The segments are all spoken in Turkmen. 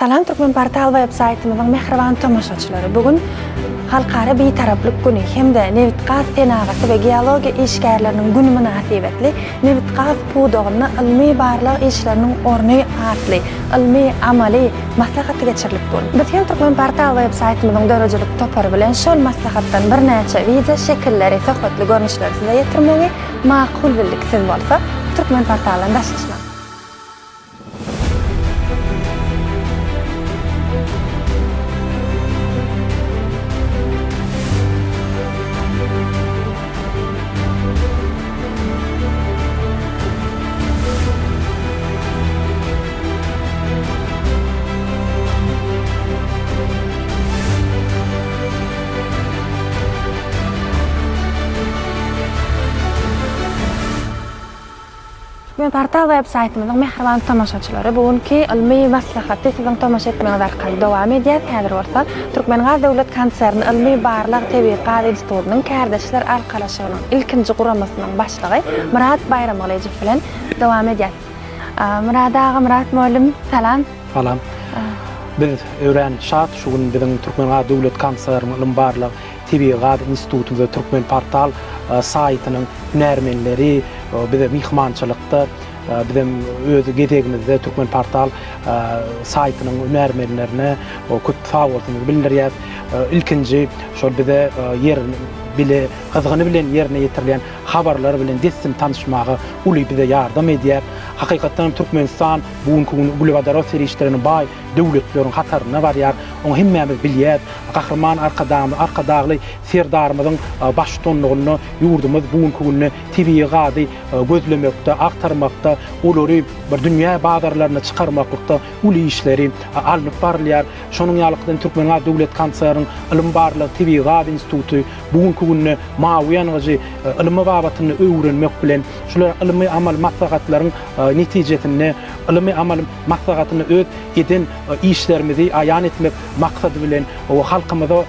Salam Türkmen portal websaytymyzyň mehriban tomoşaçylary. Bugün halkara bir taraplyk güni hemde Nevitqaz senagasy we geologiya işgärleriniň güni münasibetli Nevitqaz pudogyny ilmi barlyk işleriniň orny atly, ilmi amaly maslahaty geçirilip boldy. Biz hem Türkmen portal websaytymyzyň dörejilik topary bilen şol maslahatdan bir näçe video şekilleri, söhbetli görnüşleri size ýetirmegi makul bildik siz bolsa Türkmen portalyny daşlaşyň. Men portal websaytymyzyň mehriban tomoşaçylary bugünkü ilmi maslahaty siziň tomoşa etmeňiz arkaly dowam edýär. Häzir bolsa Türkmengaz döwlet konserni ilmi barlyk tebiqat institutynyň kärdeşler alkalaşygynyň ilkinji guramasynyň başlygy Murat Bayramalijew bilen dowam edýär. Murat muallim salam. Salam. Biz öwren şat şu gün biziň Türkmengaz döwlet konserni ilmi barlyk tebiqat instituty we Türkmen portal saytynyň hünärmenleri bize mihmançylykda bizim öz gedegimizde Türkmen portal saytynyň hünärmenlerine köp faworsyny bildirýär. İlkinji şol bize yer bile gyzygyny bilen ýerine ýetirilen habarlar bilen dessin tanışmagy uly bize ýardam edýär. Hakykatdan Türkmenistan bugünkü global serişlerini bay döwletleriň hataryna barýar. Onu hemmämiz bilýär. Gahrman arkadagly serdarymyzyň baştonlugyny ýurdumyz bugünkü günü tebiqaty gözlemekde, aktarmakda, olary bir dünýä bazarlaryna çykarmakda uly işleri alınıp barýar. Şonuň ýalykdan Türkmen döwlet konserniň ilim barlyk tebiqat instituty bugünkü günü mawiýanygy ilmi babatyny öwrenmek bilen şular ilmi amal maslahatlaryň netijesini, ilmi amal maslahatyny öz eden işlerimizi aýan etmek maksady bilen o halkymyza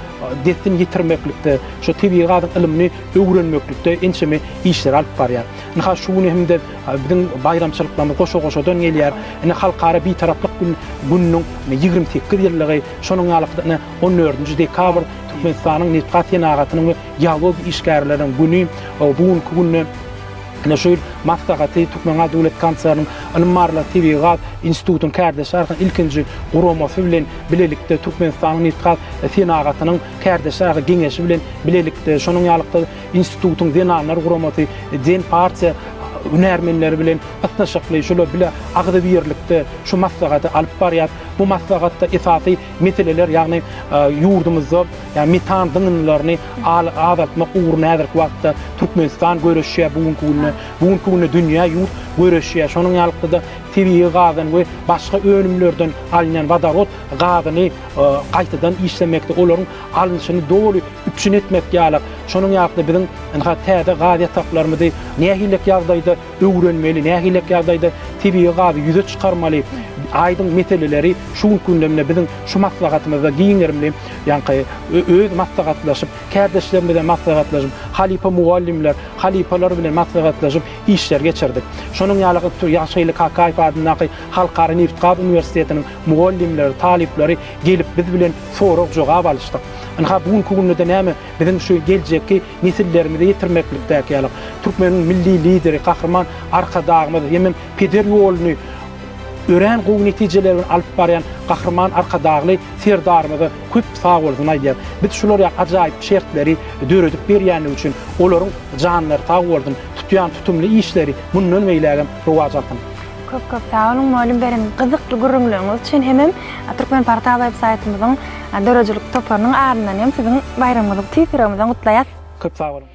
destin ýetirmeklikde, şu tebiqat ilmini öwrenmeklikde ençemi işler alyp barýar. Näha şuny hemde biziň bayramçylyklarymyz goşa-goşadan gelýär. Ene halkara bir taraplyk günüň 28 ýyllygy, şonuň ýalykdyny 14-nji dekabr Türkmenistanyň Nevitqaz senagatynyň we geologiya işgärleriniň güni bugünkü günü Ana şol maslahaty Türkmen döwlet konserniň ilmi barlyk tebiqat institutynyň kärdeşler ilkinji guramasy bilen bilelikde Türkmenistanyň Nevitqaz senagatynyň kärdeşler geňeşi bilen bilelikde şonuň ýalykda institutyň denanlar guramasy den partiýa hünärmenleri bilen atnaşykly şol bile agdy birlikde şu maslahaty alyp barýar. Bu maslahatda esasy meseleler ýagny ýurdumyzda ýa metan dynlaryny azatmak uğruna häzirki wagtda Türkmenistan göreşýär bugünkü günü dünýä ýurt göreşýär. Şonuň ýalykda tebiqatyň we başga önümlerden alýan wadarot gazyny gaýtadan işlemekde olaryň alynşyny dogry üçin etmek ýalyk. Şonuň ýalykda biziň täze gaz ýataqlarymyzy nähilek ýagdaýda öwrenmeli, nähilek ýagdaýda tebiqaty ýüze çykarmaly. Aydın meseleleri şu gündemde bizim şu maslahatymyzda giňerimli ýa-ni öz maslahatlaşyp, kärdeşlerim bilen maslahatlaşyp, halipa muallimler, halipalar bilen maslahatlaşyp işler geçirdik. Şonuň ýalygy ýaşaýly Kakaýew adyny Halkara Nevitqaz Üniversitetiniň muallimleri, talipleri gelip biz bilen sorag jogap alýşdyk. Ana bugünkü günde näme bizim şu geljekki nesillerimize ýetirmeklikdäki ýalyk Türkmeniň milli lideri, gahrman arkadagymyz hemem peder ýoluny ören gowy netijelerini alyp barýan gahrman arkadagly serdarymyza köp sag bolsun aýdýar. Biz şular ajaýyp şertleri döredip berýän üçin olaryň janlary sag bolsun, tutýan tutumly işleri mundan meýlägem rowaj alpyn. Köp sag olun muallim berin gyzykly görüňlüğüňiz üçin hemem Türkmen portal websaytymyzyň dörejilik toparynyň arndan hem siziň bayramyňyzy tüýtirmizden gutlaýar. Köp sag olun.